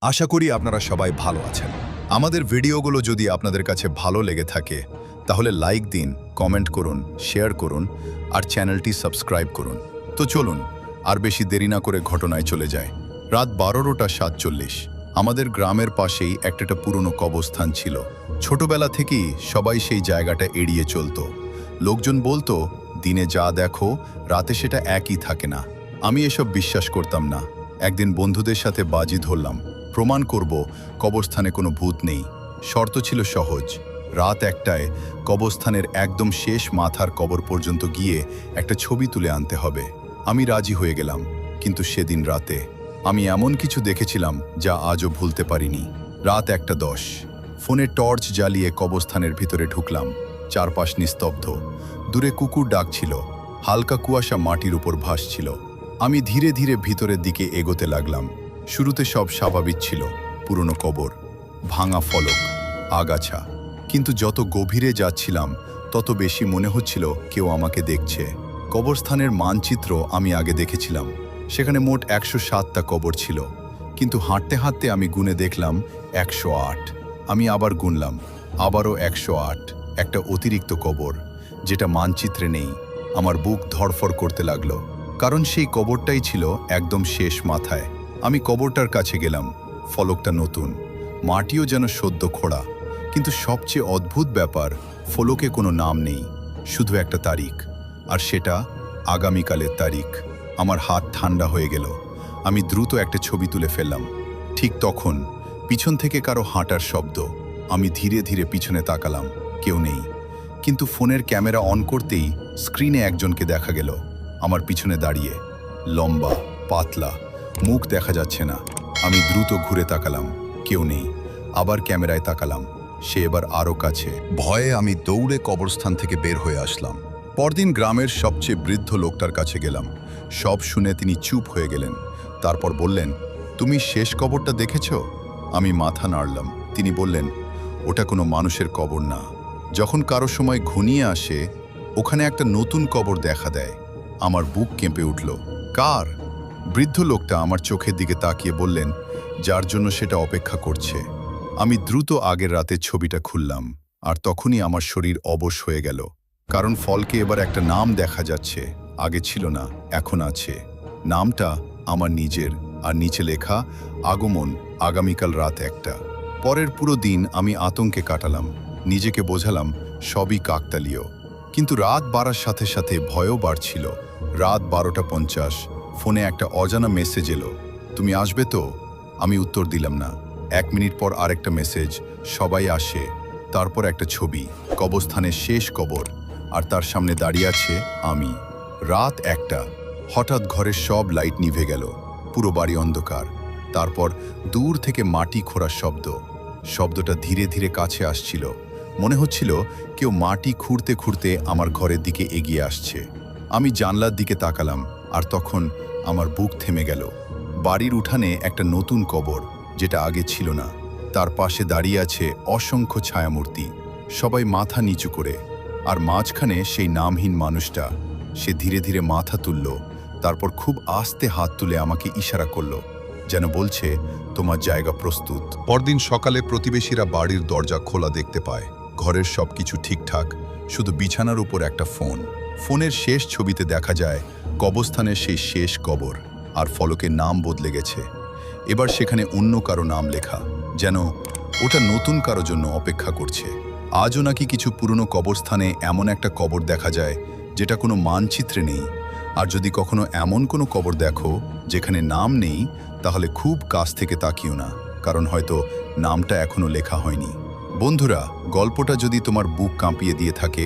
আশা করি আপনারা সবাই ভালো আছেন। আমাদের ভিডিওগুলো যদি আপনাদের কাছে ভালো লেগে থাকে তাহলে লাইক দিন, কমেন্ট করুন, শেয়ার করুন আর চ্যানেলটি সাবস্ক্রাইব করুন। তো চলুন আর বেশি দেরি না করে ঘটনায় চলে যায়। রাত 12:47। আমাদের গ্রামের পাশেই একটা পুরনো কবরস্থান ছিল। ছোটবেলা থেকেই সবাই সেই জায়গাটা এড়িয়ে চলতো। লোকজন বলতো, দিনে যা দেখো রাতে সেটা একই থাকে না। আমি এসব বিশ্বাস করতাম না। একদিন বন্ধুদের সাথে বাজি ধরলাম, প্রমাণ করব কবরস্থানে কোনো ভূত নেই। শর্ত ছিল সহজ, রাত 1টায় কবরস্থানের একদম শেষ মাথার কবর পর্যন্ত গিয়ে একটা ছবি তুলে আনতে হবে। আমি রাজি হয়ে গেলাম, কিন্তু সেদিন রাতে আমি এমন কিছু দেখেছিলাম যা আজও ভুলতে পারিনি। রাত 1:10, ফোনে টর্চ জ্বালিয়ে কবরস্থানের ভিতরে ঢুকলাম। চারপাশ নিস্তব্ধ, দূরে কুকুর ডাকছিল, হালকা কুয়াশা মাটির উপর ভাসছিল। আমি ধীরে ধীরে ভিতরের দিকে এগোতে লাগলাম। শুরুতে সব স্বাভাবিক ছিল, পুরনো কবর, ভাঙা ফলক, আগাছা। কিন্তু যত গভীরে যাচ্ছিলাম তত বেশি মনে হচ্ছিল কেউ আমাকে দেখছে। কবরস্থানের মানচিত্র আমি আগে দেখেছিলাম, সেখানে মোট 107টা কবর ছিল, কিন্তু হাঁটতে হাঁটতে আমি গুনে দেখলাম 108। আমি আবার গুনলাম, আবারও 108, একটা অতিরিক্ত কবর যেটা মানচিত্রে নেই। আমার বুক ধড়ফড় করতে লাগলো, কারণ সেই কবরটাই ছিল একদম শেষ মাথায়। আমি কবরটার কাছে গেলাম, ফলকটা নতুন, মাটিও যেন সদ্য খোঁড়া, কিন্তু সবচেয়ে অদ্ভুত ব্যাপার, ফলকে কোনো নাম নেই, শুধু একটা তারিখ, আর সেটা আগামীকালের তারিখ। আমার হাত ঠান্ডা হয়ে গেল। আমি দ্রুত একটা ছবি তুলে ফেললাম। ঠিক তখন পিছন থেকে কারো হাঁটার শব্দ। আমি ধীরে ধীরে পিছনে তাকালাম, কেউ নেই, কিন্তু ফোনের ক্যামেরা অন করতেই স্ক্রিনে একজনকে দেখা গেল, আমার পিছনে দাঁড়িয়ে, লম্বা, পাতলা, মুখ দেখা যাচ্ছে না। আমি দ্রুত ঘুরে তাকালাম, কেউ নেই। আবার ক্যামেরায় তাকালাম, সে এবার আরও কাছে। ভয়ে আমি দৌড়ে কবরস্থান থেকে বের হয়ে আসলাম। পরদিন গ্রামের সবচেয়ে বৃদ্ধ লোকটার কাছে গেলাম। সব শুনে তিনি চুপ হয়ে গেলেন। তারপর বললেন, তুমি শেষ কবরটা দেখেছ? আমি মাথা নাড়লাম। তিনি বললেন, ওটা কোনো মানুষের কবর না। যখন কারো সময় ঘনিয়ে আসে ওখানে একটা নতুন কবর দেখা দেয়। আমার বুক কেঁপে উঠল। কার? বৃদ্ধ লোকটা আমার চোখের দিকে তাকিয়ে বললেন, যার জন্য সেটা অপেক্ষা করছে। আমি দ্রুত আগের রাতের ছবিটা খুললাম, আর তখনই আমার শরীর অবশ হয়ে গেল, কারণ ফলকে এবার একটা নাম দেখা যাচ্ছে। আগে ছিল না, এখন আছে। নামটা আমার নিজের, আর নিচে লেখা, আগমন আগামীকাল রাত 1টা। পরের পুরো দিন আমি আতঙ্কে কাটালাম, নিজেকে বোঝালাম সবই কাকতালীয়, কিন্তু রাত বাড়ার সাথে সাথে ভয়ও বাড়ছিল। রাত 12:50, ফোনে একটা অজানা মেসেজ এলো, তুমি আসবে তো? আমি উত্তর দিলাম না। 1 মিনিট পর আরেকটা মেসেজ, সবাই আসে। তারপর একটা ছবি, কবরস্থানের শেষ কবর, আর তার সামনে দাঁড়িয়ে আছে আমি। রাত 1টা, হঠাৎ ঘরের সব লাইট নিভে গেল, পুরো বাড়ি অন্ধকার। তারপর দূর থেকে মাটি খোঁড়ার শব্দ। শব্দটা ধীরে ধীরে কাছে আসছিল, মনে হচ্ছিল কেউ মাটি খুঁড়তে খুঁড়তে আমার ঘরের দিকে এগিয়ে আসছে। আমি জানলার দিকে তাকালাম, আর তখন আমার বুক থেমে গেল। বাড়ির উঠানে একটা নতুন কবর, যেটা আগে ছিল না। তার পাশে দাঁড়িয়ে আছে অসংখ্য ছায়ামূর্তি, সবাই মাথা নিচু করে, আর মাঝখানে সেই নামহীন মানুষটা। সে ধীরে ধীরে মাথা তুলল, তারপর খুব আস্তে হাত তুলে আমাকে ইশারা করল, যেন বলছে, তোমার জায়গা প্রস্তুত। পরদিন সকালে প্রতিবেশীরা বাড়ির দরজা খোলা দেখতে পায়। ঘরের সবকিছু ঠিকঠাক, শুধু বিছানার উপর একটা ফোন। ফোনের শেষ ছবিতে দেখা যায় কবরস্থানের সেই শেষ কবর, আর ফলকের নাম বদলে গেছে। এবার সেখানে অন্য কারো নাম লেখা, যেন ওটা নতুন কারো জন্য অপেক্ষা করছে। আজও নাকি কিছু পুরনো কবরস্থানে এমন একটা কবর দেখা যায় যেটা কোনো মানচিত্রে নেই। আর যদি কখনো এমন কোনো কবর দেখো যেখানে নাম নেই, তাহলে খুব কাছ থেকে তাকিও না, কারণ হয়তো নামটা এখনো লেখা হয়নি। বন্ধুরা, গল্পটা যদি তোমার বুক কাঁপিয়ে দিয়ে থাকে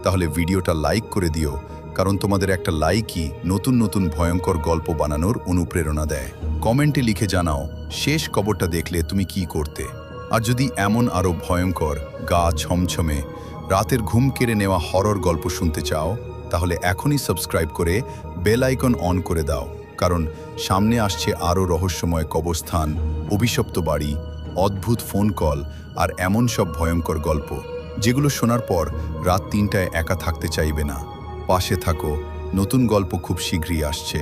তাহলে ভিডিওটা লাইক করে দিও, কারণ তোমাদের একটা লাইকই নতুন নতুন ভয়ঙ্কর গল্প বানানোর অনুপ্রেরণা দেয়। কমেন্টে লিখে জানাও শেষ কবরটা দেখলে তুমি কি করতে। আর যদি এমন আরও ভয়ঙ্কর, গা ছমছমে, রাতের ঘুম কেড়ে নেওয়া হরর গল্প শুনতে চাও, তাহলে এখনই সাবস্ক্রাইব করে বেল আইকন অন করে দাও, কারণ সামনে আসছে আরও রহস্যময় কবরস্থান, অভিশপ্ত বাড়ি, অদ্ভুত ফোন কল আর এমন সব ভয়ঙ্কর গল্প যেগুলো শোনার পর রাত 3টায় একা থাকতে চাইবে না। পাশে থাকো, নতুন গল্প খুব শীঘ্রই আসছে।